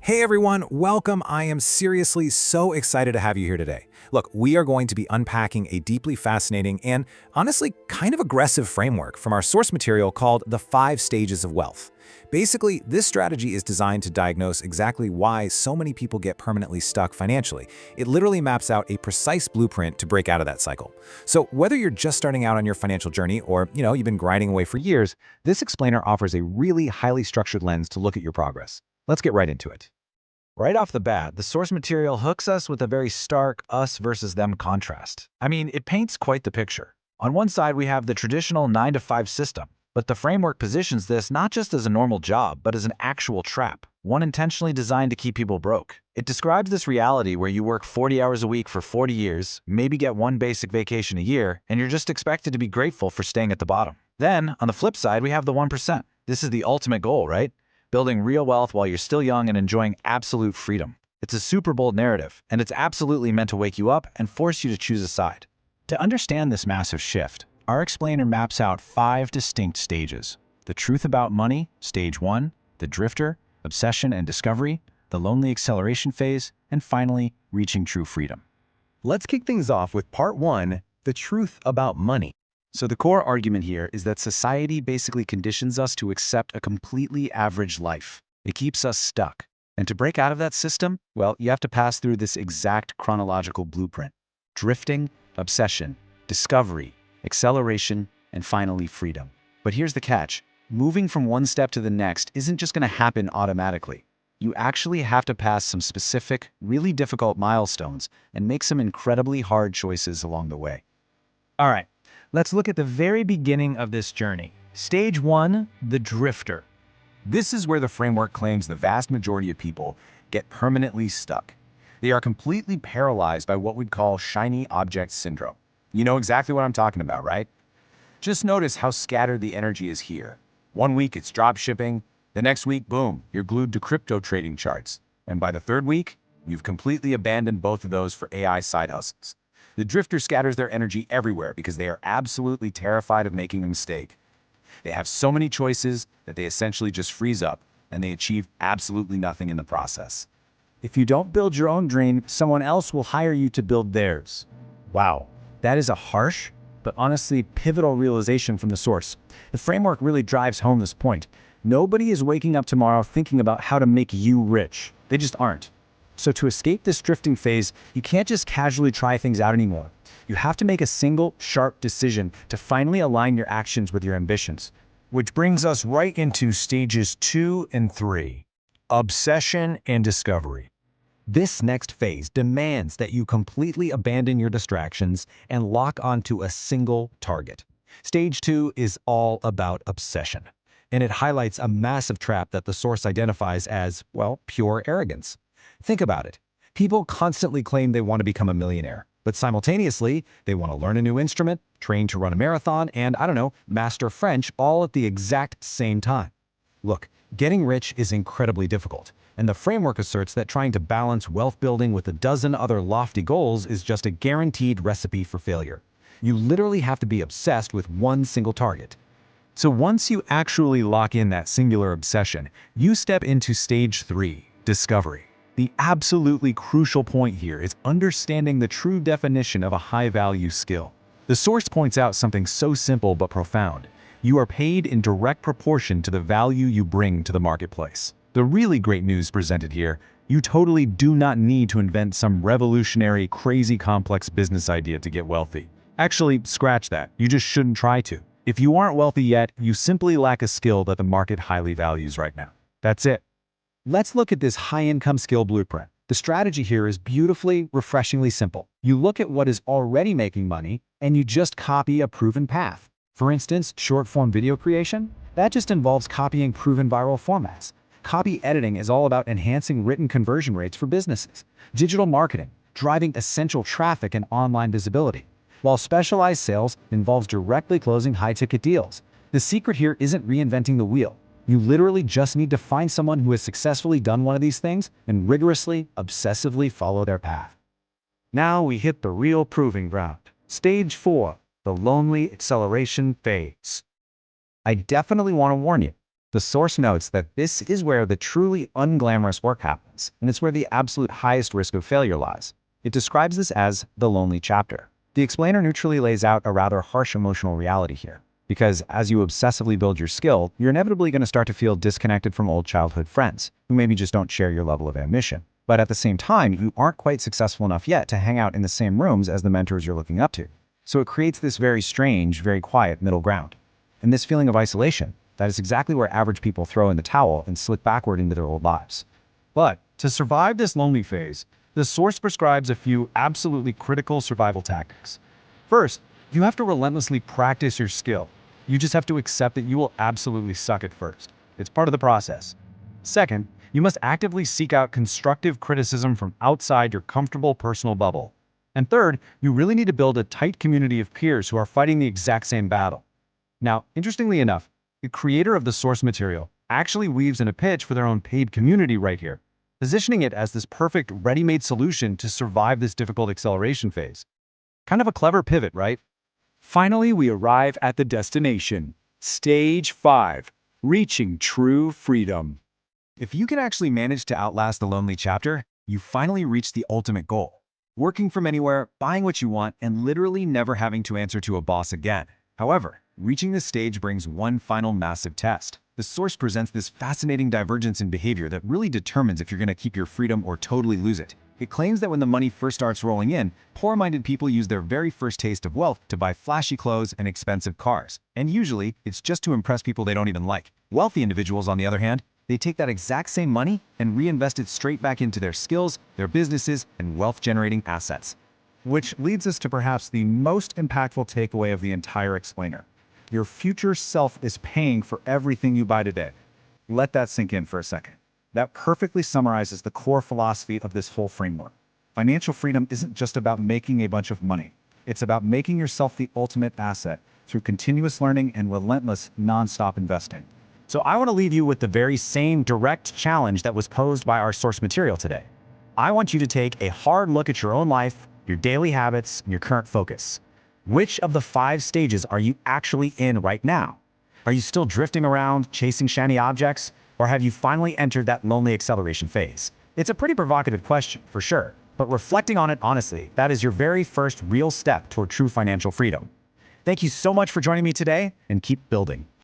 Hey everyone, welcome. I am seriously so excited to have you here today. Look, we are going to be unpacking a deeply fascinating and honestly kind of aggressive framework from our source material called the 5 Stages of Wealth. Basically, this strategy is designed to diagnose exactly why so many people get permanently stuck financially. It literally maps out a precise blueprint to break out of that cycle. So whether you're just starting out on your financial journey or, you've been grinding away for years, this explainer offers a really highly structured lens to look at your progress. Let's get right into it. Right off the bat, the source material hooks us with a very stark us versus them contrast. I mean, it paints quite the picture. On one side, we have the traditional 9 to 5 system, but the framework positions this not just as a normal job, but as an actual trap, one intentionally designed to keep people broke. It describes this reality where you work 40 hours a week for 40 years, maybe get one basic vacation a year, and you're just expected to be grateful for staying at the bottom. Then, on the flip side, we have the 1%. This is the ultimate goal, right? Building real wealth while you're still young and enjoying absolute freedom. It's a super bold narrative, and it's absolutely meant to wake you up and force you to choose a side. To understand this massive shift, our explainer maps out 5 distinct stages. The truth about money, stage 1, the drifter, obsession and discovery, the lonely acceleration phase, and finally, reaching true freedom. Let's kick things off with part 1, the truth about money. So the core argument here is that society basically conditions us to accept a completely average life. It keeps us stuck. And to break out of that system, well, you have to pass through this exact chronological blueprint. Drifting, obsession, discovery, acceleration, and finally freedom. But here's the catch. Moving from one step to the next isn't just going to happen automatically. You actually have to pass some specific, really difficult milestones and make some incredibly hard choices along the way. All right, let's look at the very beginning of this journey. Stage 1, the drifter. This is where the framework claims the vast majority of people get permanently stuck. They are completely paralyzed by what we'd call shiny object syndrome. You know exactly what I'm talking about, right? Just notice how scattered the energy is here. One week it's drop shipping, the next week, boom, you're glued to crypto trading charts. And by the third week, you've completely abandoned both of those for AI side hustles. The drifter scatters their energy everywhere because they are absolutely terrified of making a mistake. They have so many choices that they essentially just freeze up, and they achieve absolutely nothing in the process. If you don't build your own dream, someone else will hire you to build theirs. Wow, that is a harsh, but honestly pivotal realization from the source. The framework really drives home this point. Nobody is waking up tomorrow thinking about how to make you rich. They just aren't. So to escape this drifting phase, you can't just casually try things out anymore. You have to make a single, sharp decision to finally align your actions with your ambitions. Which brings us right into stages 2 and 3, obsession and discovery. This next phase demands that you completely abandon your distractions and lock onto a single target. Stage 2 is all about obsession, and it highlights a massive trap that the source identifies as, well, pure arrogance. Think about it. People constantly claim they want to become a millionaire, but simultaneously, they want to learn a new instrument, train to run a marathon, and, master French all at the exact same time. Look, getting rich is incredibly difficult, and the framework asserts that trying to balance wealth building with a dozen other lofty goals is just a guaranteed recipe for failure. You literally have to be obsessed with one single target. So once you actually lock in that singular obsession, you step into stage 3, discovery. The absolutely crucial point here is understanding the true definition of a high-value skill. The source points out something so simple but profound. You are paid in direct proportion to the value you bring to the marketplace. The really great news presented here, you totally do not need to invent some revolutionary, crazy complex business idea to get wealthy. Actually, scratch that. You just shouldn't try to. If you aren't wealthy yet, you simply lack a skill that the market highly values right now. That's it. Let's look at this high-income skill blueprint. The strategy here is beautifully, refreshingly simple. You look at what is already making money, and you just copy a proven path. For instance, short-form video creation? That just involves copying proven viral formats. Copy editing is all about enhancing written conversion rates for businesses. Digital marketing, driving essential traffic and online visibility. While specialized sales involves directly closing high-ticket deals. The secret here isn't reinventing the wheel. You literally just need to find someone who has successfully done one of these things and rigorously, obsessively follow their path. Now we hit the real proving ground. Stage 4, the lonely acceleration phase. I definitely want to warn you. The source notes that this is where the truly unglamorous work happens, and it's where the absolute highest risk of failure lies. It describes this as the lonely chapter. The explainer neutrally lays out a rather harsh emotional reality here, because as you obsessively build your skill, you're inevitably going to start to feel disconnected from old childhood friends, who maybe just don't share your level of ambition. But at the same time, you aren't quite successful enough yet to hang out in the same rooms as the mentors you're looking up to. So it creates this very strange, very quiet middle ground. And this feeling of isolation, that is exactly where average people throw in the towel and slip backward into their old lives. But to survive this lonely phase, the source prescribes a few absolutely critical survival tactics. First, you have to relentlessly practice your skill. You just have to accept that you will absolutely suck at first. It's part of the process. Second, you must actively seek out constructive criticism from outside your comfortable personal bubble. And third, you really need to build a tight community of peers who are fighting the exact same battle. Now, interestingly enough, the creator of the source material actually weaves in a pitch for their own paid community right here, positioning it as this perfect ready-made solution to survive this difficult acceleration phase. Kind of a clever pivot, right? Finally, we arrive at the destination. Stage 5. Reaching true freedom. If you can actually manage to outlast the lonely chapter, you finally reach the ultimate goal. Working from anywhere, buying what you want, and literally never having to answer to a boss again. However, reaching this stage brings one final massive test. The source presents this fascinating divergence in behavior that really determines if you're going to keep your freedom or totally lose it. It claims that when the money first starts rolling in, poor-minded people use their very first taste of wealth to buy flashy clothes and expensive cars. And usually, it's just to impress people they don't even like. Wealthy individuals, on the other hand, they take that exact same money and reinvest it straight back into their skills, their businesses, and wealth-generating assets. Which leads us to perhaps the most impactful takeaway of the entire explainer. Your future self is paying for everything you buy today. Let that sink in for a second. That perfectly summarizes the core philosophy of this whole framework. Financial freedom isn't just about making a bunch of money. It's about making yourself the ultimate asset through continuous learning and relentless, non-stop investing. So I want to leave you with the very same direct challenge that was posed by our source material today. I want you to take a hard look at your own life, your daily habits, and your current focus. Which of the 5 stages are you actually in right now? Are you still drifting around, chasing shiny objects? Or have you finally entered that lonely acceleration phase? It's a pretty provocative question, for sure. But reflecting on it honestly, that is your very first real step toward true financial freedom. Thank you so much for joining me today, and keep building.